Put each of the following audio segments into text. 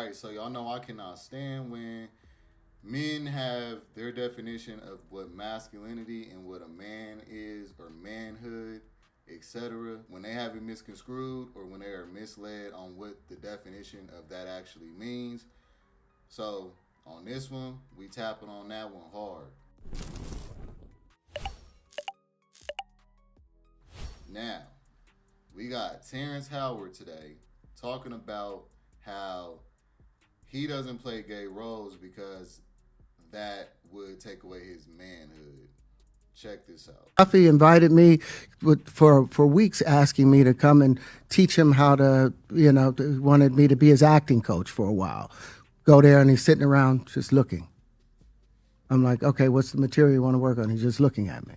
right, so y'all know I cannot stand when men have their definition of what masculinity and what a man is or manhood, etc. When they have it misconstrued or when they are misled on what the definition of that actually means. So on this one, we tapping on that one hard. Now, we got Terrence Howard today talking about how he doesn't play gay roles because that would take away his manhood. Check this out. Duffy invited me for weeks, asking me to come and teach him how to, wanted me to be his acting coach for a while. Go there, and he's sitting around just looking. I'm like, okay, what's the material you want to work on? He's just looking at me.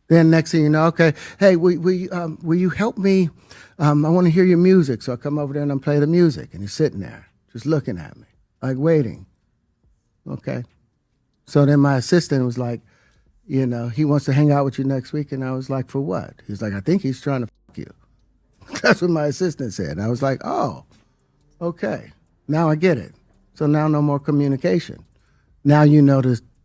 Then next thing you know, okay, hey, will you help me? I want to hear your music. So I come over there and I play the music, and he's sitting there just looking at me, like waiting. Okay. So then my assistant was like, he wants to hang out with you next week. And I was like, for what? He's like, I think he's trying to fuck you. That's what my assistant said. And I was like, oh, okay. Now I get it. So now no more communication. Now you know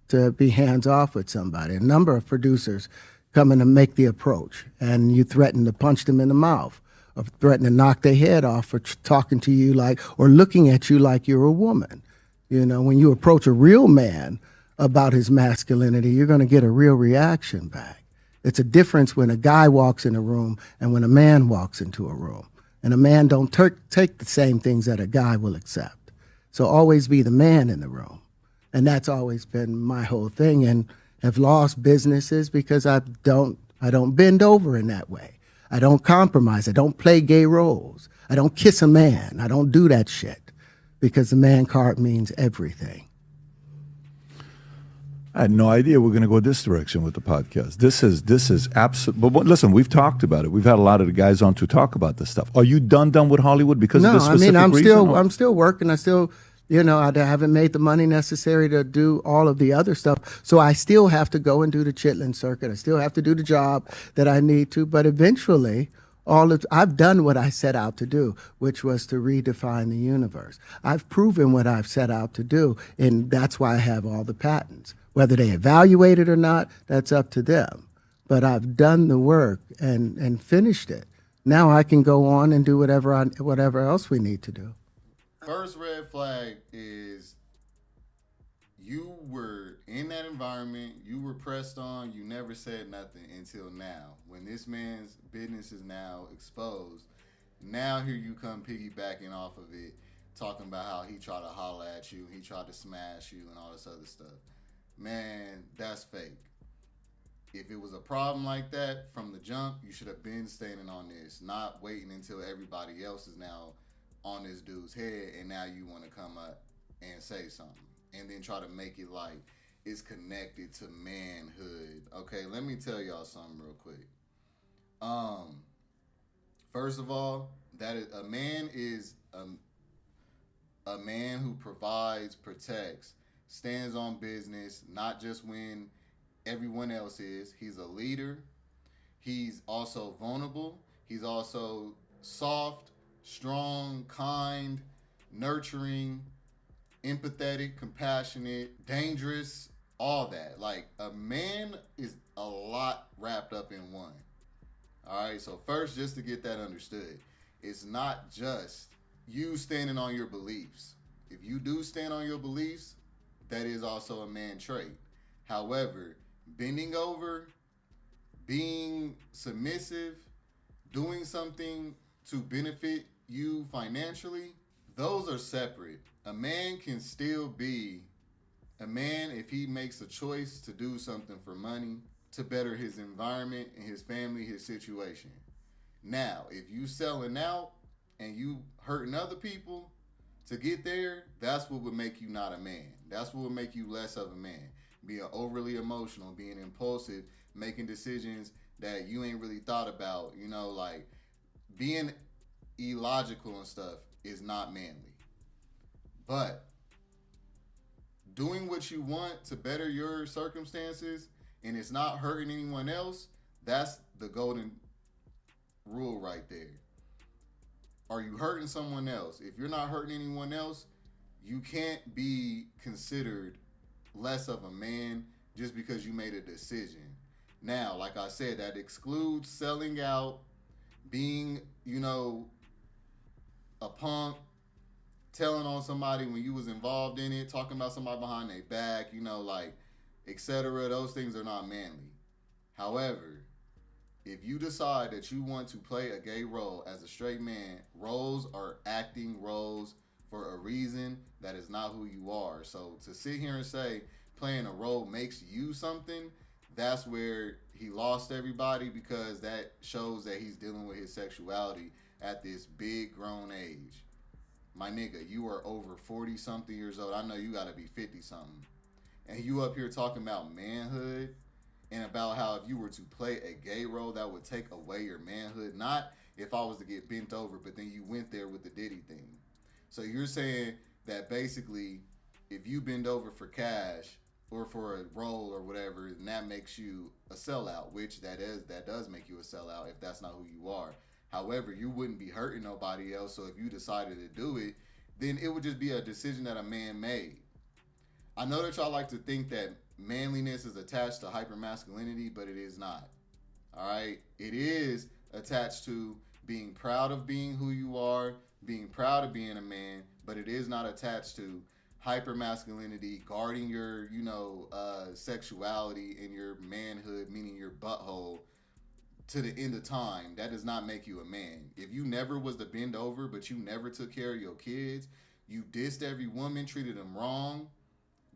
to be hands off with somebody. A number of producers come in to make the approach, and you threaten to punch them in the mouth or threaten to knock their head off for talking to you like, or looking at you like you're a woman. When you approach a real man about his masculinity, you're going to get a real reaction back. It's a difference when a guy walks in a room and when a man walks into a room. And a man don't take the same things that a guy will accept. So always be the man in the room. And that's always been my whole thing, and have lost businesses because I don't bend over in that way. I don't compromise. I don't play gay roles. I don't kiss a man. I don't do that shit because the man card means everything. I had no idea we're going to go this direction with the podcast. This is absolute. But listen, we've talked about it. We've had a lot of the guys on to talk about this stuff. Are you done with Hollywood because of this specific reason? I'm still working. I still, I haven't made the money necessary to do all of the other stuff. So I still have to go and do the Chitlin circuit. I still have to do the job that I need to. But eventually, I've done what I set out to do, which was to redefine the universe. I've proven what I've set out to do, and that's why I have all the patents. Whether they evaluate it or not, that's up to them. But I've done the work and finished it. Now I can go on and do whatever else we need to do. First red flag is you were in that environment, you were pressed on, you never said nothing until now. When this man's business is now exposed, now here you come piggybacking off of it, talking about how he tried to holler at you, he tried to smash you and all this other stuff. Man, that's fake. If it was a problem like that from the jump, you should have been standing on this, not waiting until everybody else is now on this dude's head and now you want to come up and say something and then try to make it like it's connected to manhood. Okay, let me tell y'all something real quick. First of all, a man is a man who provides, protects, stands on business, not just when everyone else is. He's a leader. He's also vulnerable. He's also soft, strong, kind, nurturing, empathetic, compassionate, dangerous, all that. Like, a man is a lot wrapped up in one. All right, so first, just to get that understood, it's not just you standing on your beliefs. If you do stand on your beliefs, that is also a man trait. However, bending over, being submissive, doing something to benefit you financially, those are separate. A man can still be a man if he makes a choice to do something for money to better his environment and his family, his situation. Now, if you selling out and you hurting other people to get there, that's what would make you not a man. That's what would make you less of a man. Being overly emotional, being impulsive, making decisions that you ain't really thought about, like being illogical and stuff is not manly. But doing what you want to better your circumstances and it's not hurting anyone else, that's the golden rule right there. Are you hurting someone else? If you're not hurting anyone else, you can't be considered less of a man just because you made a decision. Now, like I said, that excludes selling out, being, a punk, telling on somebody when you was involved in it, talking about somebody behind their back, etc. Those things are not manly. However, if you decide that you want to play a gay role as a straight man, roles are acting roles for a reason. That is not who you are. So to sit here and say playing a role makes you something, that's where he lost everybody, because that shows that he's dealing with his sexuality at this big grown age. My nigga, you are over 40 something years old. I know you gotta be 50 something. And you up here talking about manhood and about how if you were to play a gay role, that would take away your manhood. Not if I was to get bent over, but then you went there with the Diddy thing. So you're saying that basically if you bend over for cash or for a role or whatever, and that makes you a sellout, which that does make you a sellout if that's not who you are. However, you wouldn't be hurting nobody else, so if you decided to do it, then it would just be a decision that a man made. I know that y'all like to think that manliness is attached to hypermasculinity, but it is not. All right? It is attached to being proud of being who you are, being proud of being a man, but it is not attached to hypermasculinity, guarding your, sexuality and your manhood, meaning your butthole, to the end of time. That does not make you a man. If you never was to bend over, but you never took care of your kids, you dissed every woman, treated them wrong,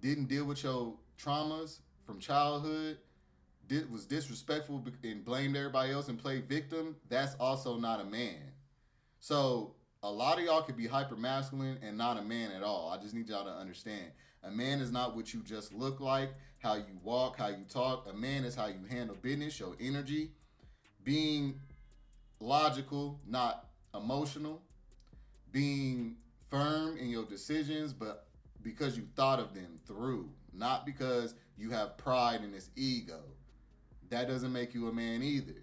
didn't deal with your traumas from childhood, was disrespectful and blamed everybody else and played victim, that's also not a man. So a lot of y'all could be hyper masculine and not a man at all. I just need y'all to understand. A man is not what you just look like, how you walk, how you talk. A man is how you handle business, your energy, being logical, not emotional, being firm in your decisions, but because you thought of them through, not because you have pride in this ego. That doesn't make you a man either.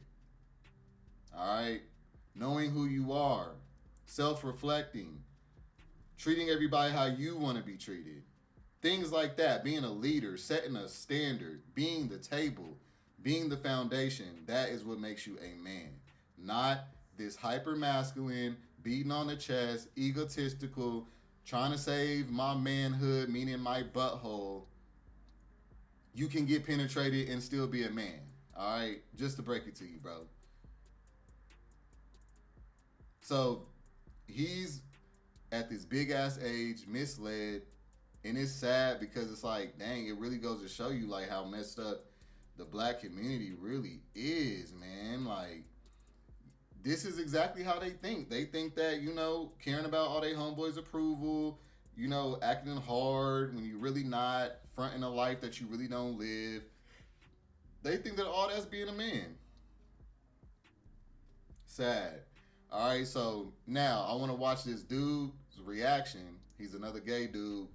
All right? Knowing who you are, self-reflecting, treating everybody how you want to be treated. Things like that, being a leader, setting a standard, being the table, being the foundation, that is what makes you a man. Not this hyper-masculine, beating on the chest, egotistical, trying to save my manhood, meaning my butthole. You can get penetrated and still be a man. All right? Just to break it to you, bro. So he's at this big-ass age, misled, and it's sad because it's like, dang, it really goes to show you like how messed up the black community really is, man. Like, this is exactly how they think. They think that, caring about all their homeboys' approval, acting hard when you're really not, fronting a life that you really don't live. They think that all that's being a man. Sad. All right, so now I want to watch this dude's reaction. He's another gay dude,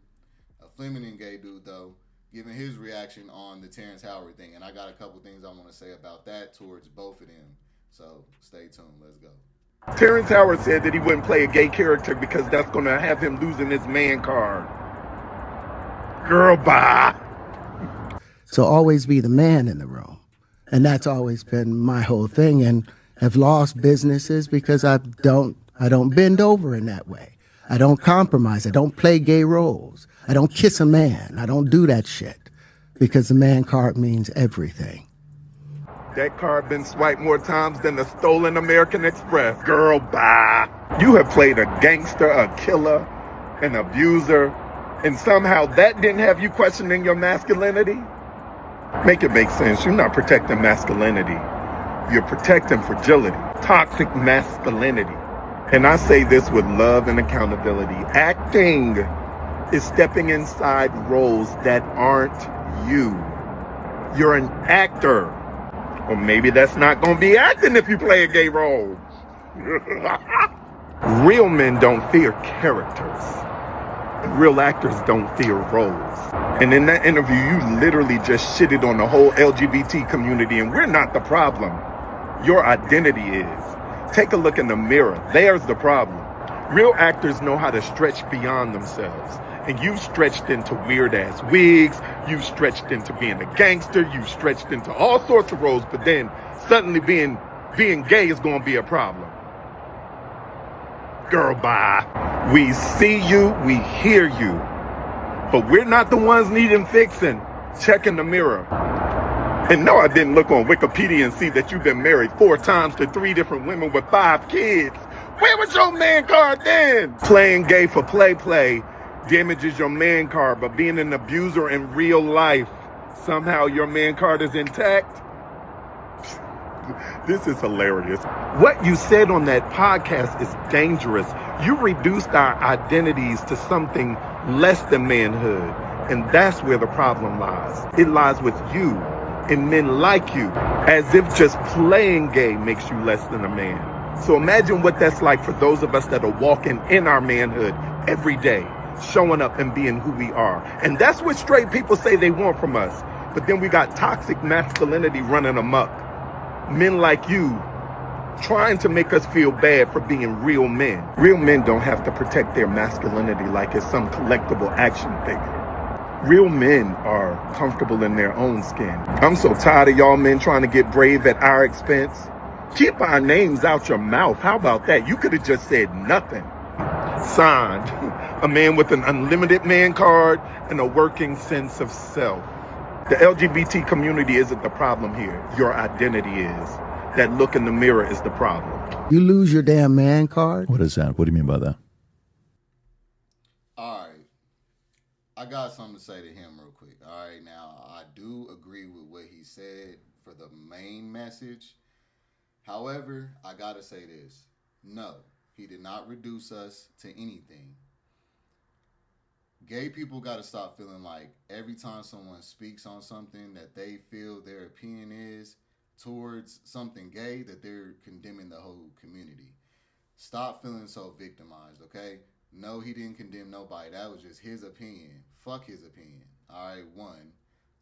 a feminine gay dude, though, giving his reaction on the Terrence Howard thing. And I got a couple things I want to say about that towards both of them. So stay tuned. Let's go. Terrence Howard said that he wouldn't play a gay character because that's going to have him losing his man card. Girl, bye. So always be the man in the room. And that's always been my whole thing. And I've lost businesses because I don't bend over in that way. I don't compromise. I don't play gay roles. I don't kiss a man. I don't do that shit because the man card means everything. That card been swiped more times than the stolen American Express. Girl, bye. You have played a gangster, a killer, an abuser, and somehow that didn't have you questioning your masculinity? Make it make sense. You're not protecting masculinity. You're protecting fragility, toxic masculinity. And I say this with love and accountability. Acting is stepping inside roles that aren't you. You're an actor. Or maybe that's not going to be acting if you play a gay role. Real men don't fear characters. Real actors don't fear roles. And in that interview, you literally just shitted on the whole LGBT community, and we're not the problem. Your identity is. Take a look in the mirror. There's the problem. Real actors know how to stretch beyond themselves. And you've stretched into weird-ass wigs. You've stretched into being a gangster. You've stretched into all sorts of roles. But then suddenly being gay is going to be a problem. Girl, bye. We see you. We hear you. But we're not the ones needing fixing. Check in the mirror. And no, I didn't look on Wikipedia and see that you've been married 4 times to 3 different women with 5 kids. Where was your man card then? Playing gay for play damages your man card, but being an abuser in real life, somehow your man card is intact? This is hilarious. What you said on that podcast is dangerous. You reduced our identities to something less than manhood, and that's where the problem lies. It lies with you and men like you, as if just playing gay makes you less than a man. So imagine what that's like for those of us that are walking in our manhood every day, showing up and being who we are. And that's what straight people say they want from us. But then we got toxic masculinity running amok. Men like you trying to make us feel bad for being real men. Real men don't have to protect their masculinity like it's some collectible action figure. Real men are comfortable in their own skin. I'm so tired of y'all men trying to get brave at our expense. Keep our names out your mouth. How about that? You could have just said nothing. Signed, a man with an unlimited man card and a working sense of self. The LGBT community isn't the problem here. Your identity is. That look in the mirror is the problem. You lose your damn man card? What is that? What do you mean by that? All right. I got something to say to him real quick. All right, now, I do agree with what he said for the main message. However, I gotta say this. No, he did not reduce us to anything. Gay people gotta stop feeling like every time someone speaks on something that they feel their opinion is towards something gay, that they're condemning the whole community. Stop feeling so victimized, okay? No, he didn't condemn nobody. That was just his opinion. Fuck his opinion. All right, 1.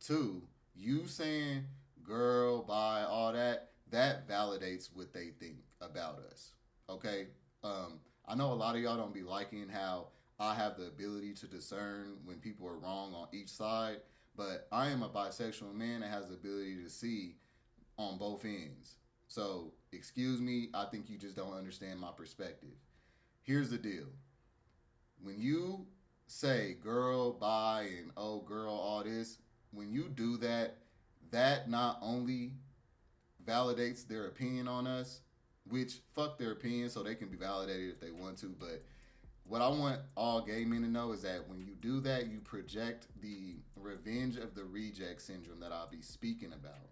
2, you saying girl, bi, all that, that validates what they think about us, okay? I know a lot of y'all don't be liking how I have the ability to discern when people are wrong on each side, but I am a bisexual man that has the ability to see on both ends. So, excuse me, I think you just don't understand my perspective. Here's the deal. When you say girl, bi, and oh, girl, all this, when you do that, that not only validates their opinion on us, which fuck their opinion so they can be validated if they want to, but what I want all gay men to know is that when you do that, you project the revenge of the reject syndrome that I'll be speaking about.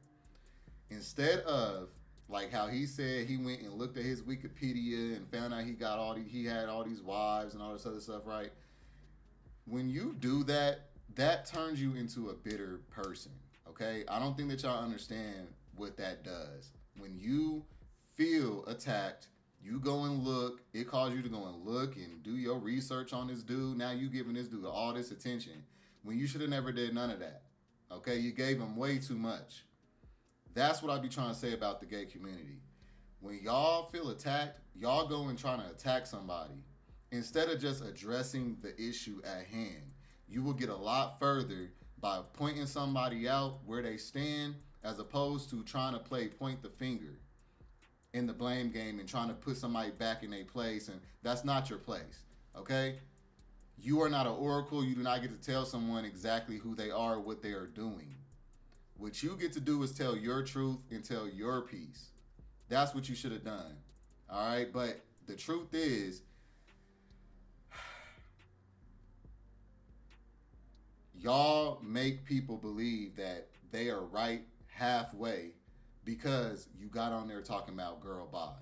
Instead of, like how he said he went and looked at his Wikipedia and found out he had all these wives and all this other stuff, right? When you do that, that turns you into a bitter person, okay? I don't think that y'all understand what that does. When you feel attacked, you go and look, it calls you to go and look and do your research on this dude. Now you giving this dude all this attention when you should have never did none of that, okay? You gave him way too much. That's what I be trying to say about the gay community. When y'all feel attacked, y'all go and try to attack somebody. Instead of just addressing the issue at hand, you will get a lot further by pointing somebody out where they stand as opposed to trying to point the finger in the blame game and trying to put somebody back in their place, and that's not your place, okay? You are not an oracle. You do not get to tell someone exactly who they are or what they are doing. What you get to do is tell your truth and tell your piece. That's what you should have done, all right? But the truth is, y'all make people believe that they are right halfway because you got on there talking about girl bi.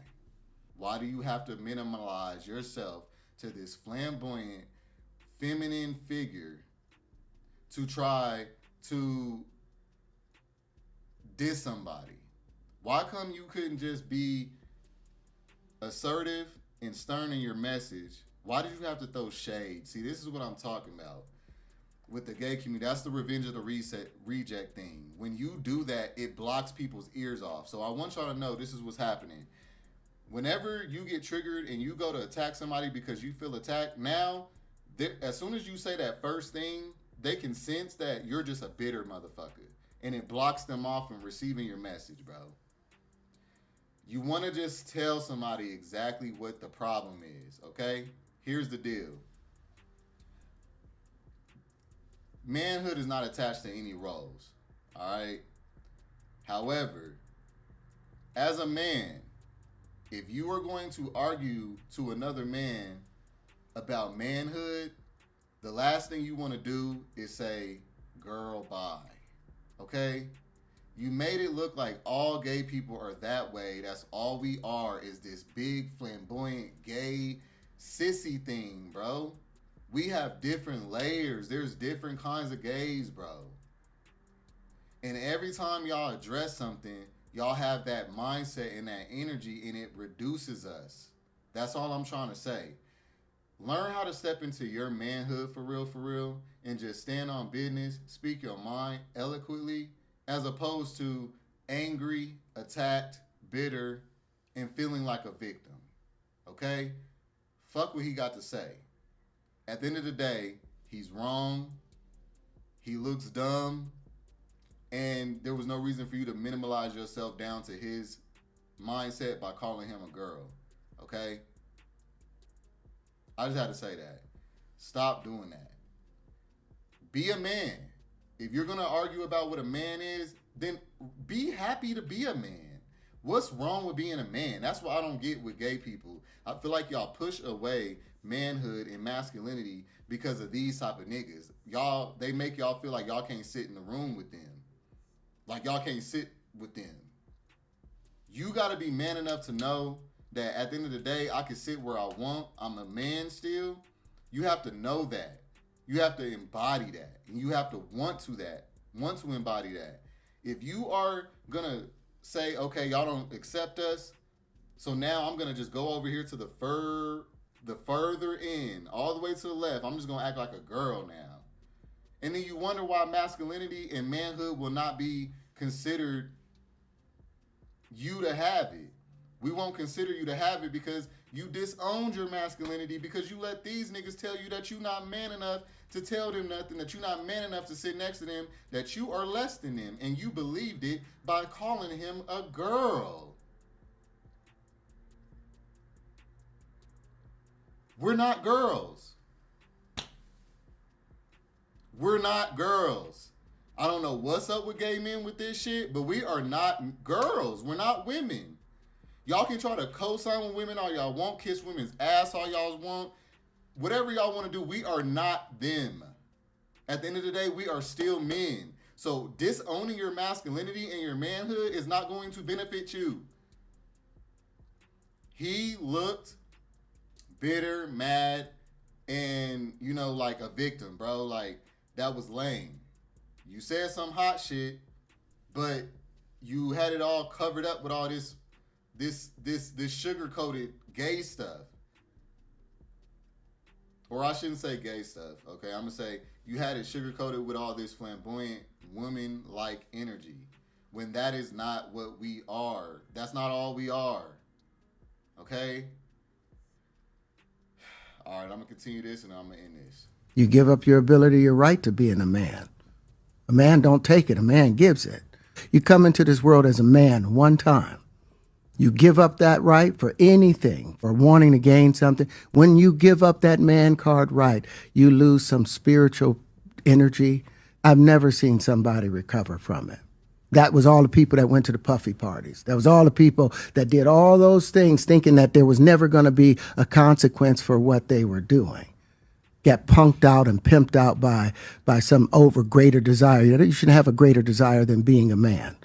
Why do you have to minimalize yourself to this flamboyant, feminine figure to try to diss somebody? Why come you couldn't just be assertive and stern in your message? Why did you have to throw shade? See, this is what I'm talking about. With the gay community, that's the revenge of the reject thing. When you do that, it blocks people's ears off. So I want y'all to know this is what's happening. Whenever you get triggered and you go to attack somebody because you feel attacked, now, as soon as you say that first thing, they can sense that you're just a bitter motherfucker. And it blocks them off from receiving your message, bro. You want to just tell somebody exactly what the problem is, okay? Here's the deal. Manhood is not attached to any roles, all right? However, as a man, if you are going to argue to another man about manhood, the last thing you want to do is say, girl, bye. Okay? You made it look like all gay people are that way. That's all we are, is this big, flamboyant, gay, sissy thing, bro. We have different layers. There's different kinds of gays, bro. And every time y'all address something, y'all have that mindset and that energy, and it reduces us. That's all I'm trying to say. Learn how to step into your manhood for real, and just stand on business, speak your mind eloquently, as opposed to angry, attacked, bitter, and feeling like a victim. Okay? Fuck what he got to say. At the end of the day, he's wrong. He looks dumb. And there was no reason for you to minimalize yourself down to his mindset by calling him a girl. Okay? I just had to say that. Stop doing that. Be a man. If you're going to argue about what a man is, then be happy to be a man. What's wrong with being a man? That's what I don't get with gay people. I feel like y'all push away manhood and masculinity because of these type of niggas. They make y'all feel like y'all can't sit in the room with them. Like y'all can't sit with them. You got to be man enough to know that at the end of the day, I can sit where I want. I'm a man still. You have to know that. You have to embody that. And you have to want to embody that. If you are going to say, okay, y'all don't accept us, so now I'm going to just go over here to the further end, all the way to the left. I'm just going to act like a girl now. And then you wonder why masculinity and manhood will not be considered you to have it. We won't consider you to have it because you disowned your masculinity, because you let these niggas tell you that you're not man enough to tell them nothing, that you're not man enough to sit next to them, that you are less than them. And you believed it by calling him a girl. We're not girls. We're not girls. I don't know what's up with gay men with this shit, but we are not girls. We're not women. Y'all can try to co-sign with women all y'all want, kiss women's ass all y'all want. Whatever y'all want to do, we are not them. At the end of the day, we are still men. So disowning your masculinity and your manhood is not going to benefit you. He looked bitter, mad, and, like a victim, bro. Like, that was lame. You said some hot shit, but you had it all covered up with all this sugar-coated gay stuff. Or I shouldn't say gay stuff, okay? I'm going to say you had it sugar-coated with all this flamboyant, woman-like energy, when that is not what we are. That's not all we are, okay? All right, I'm going to continue this, and I'm going to end this. You give up your ability, your right to being a man. A man don't take it. A man gives it. You come into this world as a man one time. You give up that right for anything, for wanting to gain something. When you give up that man card right, you lose some spiritual energy. I've never seen somebody recover from it. That was all the people that went to the puffy parties. That was all the people that did all those things thinking that there was never going to be a consequence for what they were doing. Get punked out and pimped out by some greater desire. You shouldn't have a greater desire than being a man.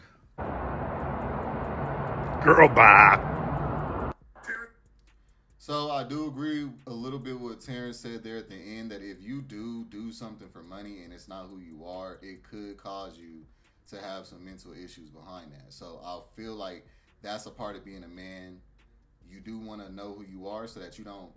Girl, bye. So I do agree a little bit with what Terrence said there at the end, that if you do something for money and it's not who you are, it could cause you to have some mental issues behind that. So I feel like that's a part of being a man. You do want to know who you are so that you don't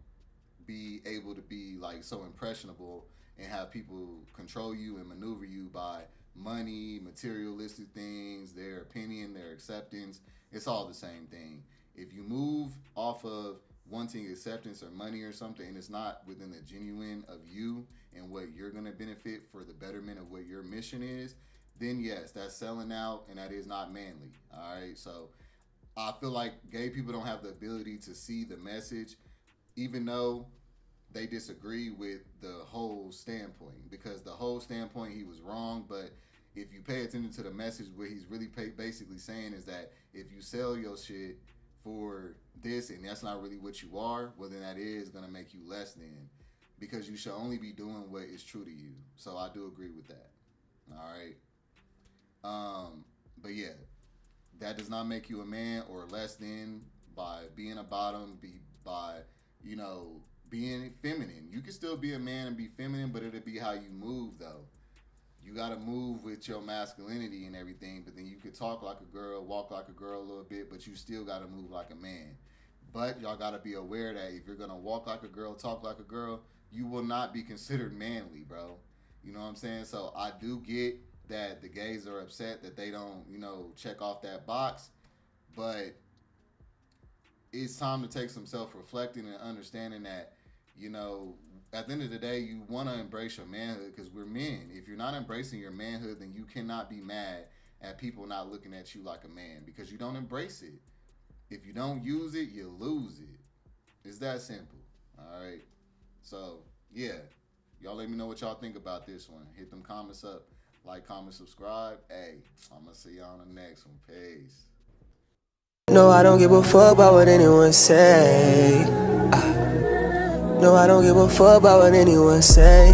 be able to be like so impressionable and have people control you and maneuver you by money, materialistic things, their opinion, their acceptance. It's all the same thing. If you move off of wanting acceptance or money or something, and it's not within the genuine of you and what you're going to benefit for the betterment of what your mission is, then yes, that's selling out, and that is not manly. All right, so I feel like gay people don't have the ability to see the message, even though they disagree with the whole standpoint, because the whole standpoint, he was wrong. But if you pay attention to the message, what he's really basically saying is that if you sell your shit for this and that's not really what you are, well, then that is going to make you less than, because you should only be doing what is true to you. So I do agree with that. All right. But yeah, that does not make you a man or less than by being a bottom, by, you know, being feminine. You can still be a man and be feminine, but it'll be how you move, though. You got to move with your masculinity and everything, but then you could talk like a girl, walk like a girl a little bit, but you still got to move like a man. But y'all got to be aware that if you're going to walk like a girl, talk like a girl, you will not be considered manly, bro. You know what I'm saying? So I do get that the gays are upset that they don't, you know, check off that box, but it's time to take some self-reflecting and understanding that, you know, at the end of the day, you want to embrace your manhood because we're men. If you're not embracing your manhood, then you cannot be mad at people not looking at you like a man because you don't embrace it. If you don't use it, you lose it. It's that simple. All right. So, yeah. Y'all let me know what y'all think about this one. Hit them comments up. Like, comment, subscribe. Hey, I'm going to see y'all on the next one. Peace. No, I don't give a fuck about what anyone say. No, I don't give a fuck about what anyone say.